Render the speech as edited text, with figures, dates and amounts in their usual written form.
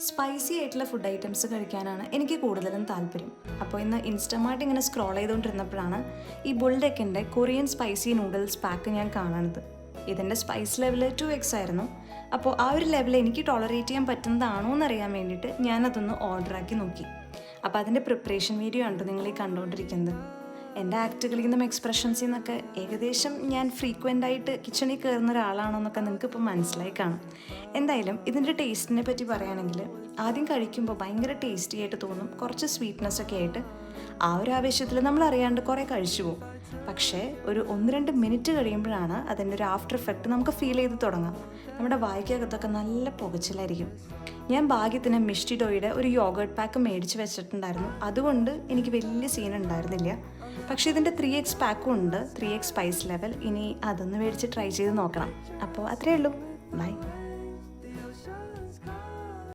Spicy ആയിട്ടുള്ള food items കഴിക്കാനാണ് എനിക്ക് കൂടുതലും താല്പര്യം. അപ്പോൾ ഇന്ന് ഇൻസ്റ്റമാർട്ട് ഇങ്ങനെ സ്ക്രോൾ ചെയ്തുകൊണ്ടിരുന്നപ്പോഴാണ് ഈ ബുൾഡെക്കിൻ്റെ കൊറിയൻ സ്പൈസി നൂഡിൽസ് പാക്ക് ഞാൻ കാണുന്നത്. ഇതിൻ്റെ സ്പൈസ് ലെവൽ 2x ആയിരുന്നു. അപ്പോൾ ആ ഒരു ലെവൽ എനിക്ക് ടോളറേറ്റ് ചെയ്യാൻ പറ്റുന്നതാണോ എന്നറിയാൻ വേണ്ടിയിട്ട് ഞാനതൊന്ന് ഓർഡറാക്കി നോക്കി. അപ്പോൾ അതിൻ്റെ പ്രിപ്പറേഷൻ വീഡിയോ ആണ് നിങ്ങൾ ഈ കണ്ടുകൊണ്ടിരിക്കുന്നത്. എൻ്റെ ആക്റ്റുകളിൽ നിന്നും എക്സ്പ്രഷൻസിൽ നിന്നൊക്കെ ഏകദേശം ഞാൻ ഫ്രീക്വൻ്റ് ആയിട്ട് കിച്ചണിൽ കയറുന്ന ഒരാളാണെന്നൊക്കെ നിങ്ങൾക്ക് ഇപ്പോൾ മനസ്സിലായി കാണും. എന്തായാലും ഇതിൻ്റെ ടേസ്റ്റിനെ പറ്റി പറയുകയാണെങ്കിൽ ആദ്യം കഴിക്കുമ്പോൾ ഭയങ്കര ടേസ്റ്റി ആയിട്ട് തോന്നും, കുറച്ച് സ്വീറ്റ്നെസ് ഒക്കെ ആയിട്ട്. ആ ഒരു ആവേശത്തിൽ നമ്മൾ അറിയാണ്ട് കുറേ കഴിച്ചു പോകും. പക്ഷേ ഒരു 1-2 മിനിറ്റ് കഴിയുമ്പോഴാണ് അതിൻ്റെ ഒരു ആഫ്റ്റർ എഫക്റ്റ് നമുക്ക് ഫീൽ ചെയ്ത് തുടങ്ങാം. നമ്മുടെ വായിക്കകത്തൊക്കെ നല്ല പുകച്ചിലായിരിക്കും. ഞാൻ ഭാഗ്യത്തിന് മിഷ്ടിഡോയുടെ ഒരു യോഗേർട്ട് പാക്ക് മേടിച്ച് വെച്ചിട്ടുണ്ടായിരുന്നു. അതുകൊണ്ട് എനിക്ക് വലിയ സീൻ ഉണ്ടായിരുന്നില്ല. പക്ഷേ ഇതിൻ്റെ 3x പാക്കും ഉണ്ട്, 3x സ്പൈസ് ലെവൽ. ഇനി അതൊന്ന് മേടിച്ച് ട്രൈ ചെയ്ത് നോക്കണം. അപ്പോൾ അത്രയേ ഉള്ളൂ. ബൈ.